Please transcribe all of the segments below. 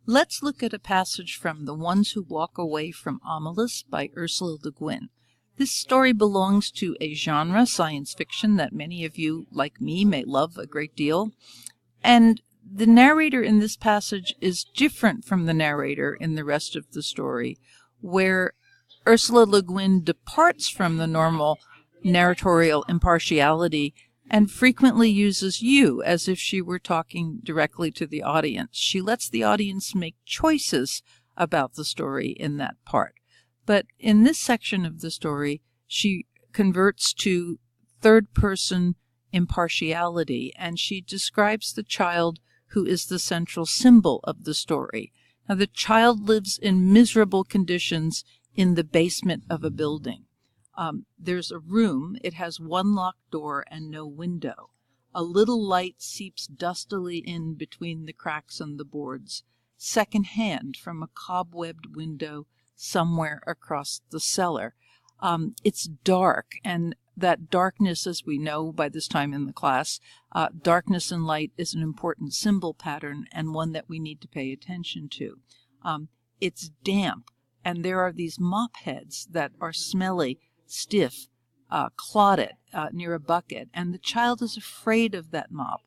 Let's look at a passage from The Ones Who Walk Away from Omelas by Ursula Le Guin. This story belongs to a genre, science fiction, that many of you, like me, may love a great deal. And the narrator in this passage is different from the narrator in the rest of the story, where Ursula Le Guin departs from the normal narratorial impartiality and frequently uses you as if she were talking directly to the audience. She lets the audience make choices about the story in that part. But in this section of the story, she converts to third-person impartiality, and she describes the child who is the central symbol of the story. Now, the child lives in miserable conditions in the basement of a building. There's a room. It has one locked door and no window. A little light seeps dustily in between the cracks in the boards, second-hand from a cobwebbed window somewhere across the cellar. It's dark, and that darkness, as we know by this time in the class, darkness and light is an important symbol pattern and one that we need to pay attention to. It's damp, and there are these mop heads that are smelly, stiff, clotted near a bucket, and the child is afraid of that mop.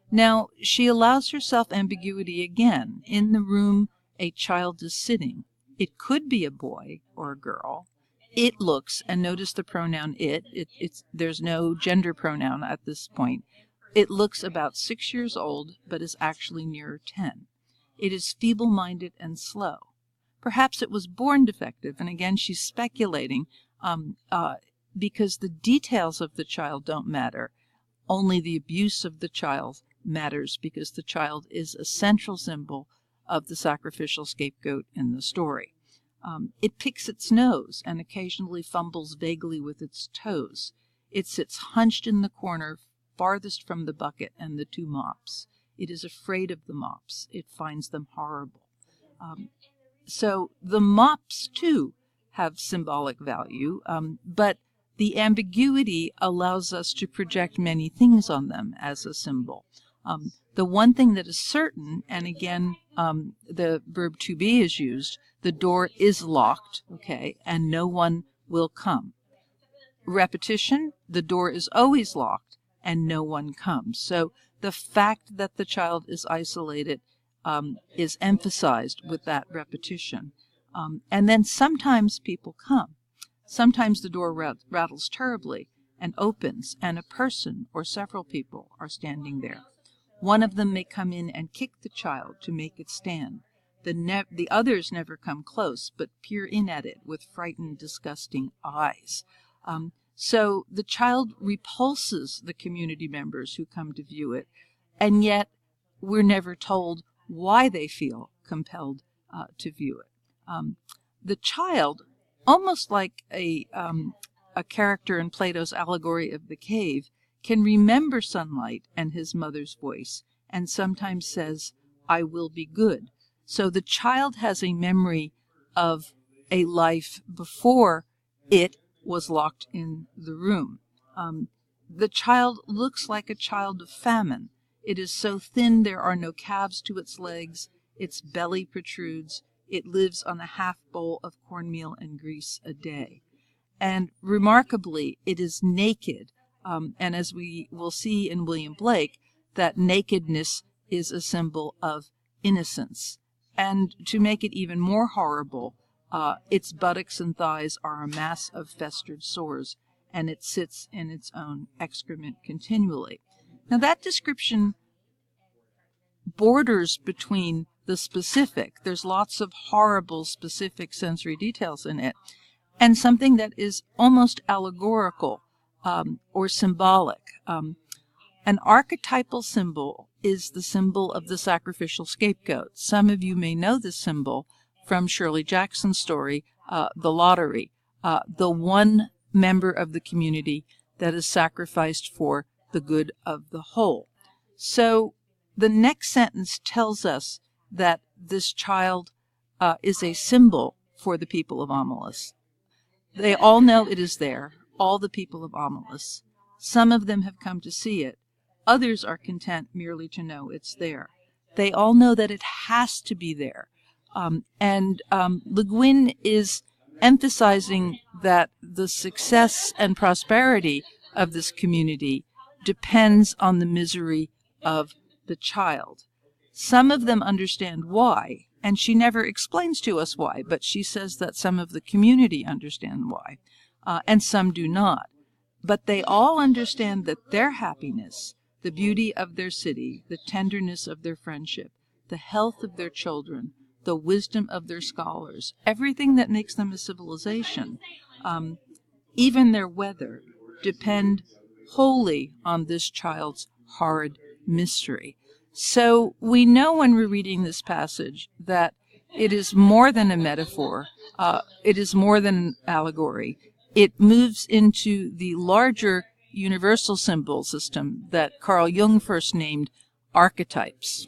Now, she allows herself ambiguity again. In the room, a child is sitting. It could be a boy or a girl. It looks, and notice the pronoun there's no gender pronoun at this point. It looks about 6 years old, but is actually nearer 10. It is feeble-minded and slow. Perhaps it was born defective, and again she's speculating because the details of the child don't matter. Only the abuse of the child matters, because the child is a central symbol of the sacrificial scapegoat in the story. It picks its nose and occasionally fumbles vaguely with its toes. It sits hunched in the corner farthest from the bucket and the two mops. It is afraid of the mops. It finds them horrible. So the mops, too, have symbolic value, but the ambiguity allows us to project many things on them as a symbol. The one thing that is certain, and again, the verb to be is used, the door is locked, okay, and no one will come. Repetition, the door is always locked and no one comes. So the fact that the child is isolated is emphasized with that repetition. And then sometimes people come. Sometimes the door rattles terribly and opens, and a person or several people are standing there. One of them may come in and kick the child to make it stand. The others never come close, but peer in at it with frightened, disgusting eyes. So the child repulses the community members who come to view it, and yet we're never told why they feel compelled to view it. The child, almost like a character in Plato's allegory of the cave, can remember sunlight and his mother's voice, and sometimes says, "I will be good." So the child has a memory of a life before it was locked in the room. The child looks like a child of famine. It is so thin there are no calves to its legs. Its belly protrudes. It lives on a half bowl of cornmeal and grease a day. And remarkably, it is naked. And as we will see in William Blake, that nakedness is a symbol of innocence. And to make it even more horrible, its buttocks and thighs are a mass of festered sores, and it sits in its own excrement continually. Now, that description borders between the specific, there's lots of horrible specific sensory details in it, and something that is almost allegorical or symbolic. An archetypal symbol is the symbol of the sacrificial scapegoat. Some of you may know this symbol from Shirley Jackson's story, The Lottery, the one member of the community that is sacrificed for the good of the whole. So the next sentence tells us that this child is a symbol for the people of Omelas. They all know it is there, all the people of Omelas. Some of them have come to see it. Others are content merely to know it's there. they all know that it has to be there. Le Guin is emphasizing that the success and prosperity of this community depends on the misery of the child. Some of them understand why, and she never explains to us why, but she says that some of the community understand why, and some do not. But they all understand that their happiness, the beauty of their city, the tenderness of their friendship, the health of their children, the wisdom of their scholars, everything that makes them a civilization, even their weather, depend wholly on this child's horrid mystery. So we know when we're reading this passage that it is more than a metaphor. It is more than an allegory. It moves into the larger universal symbol system that Carl Jung first named archetypes.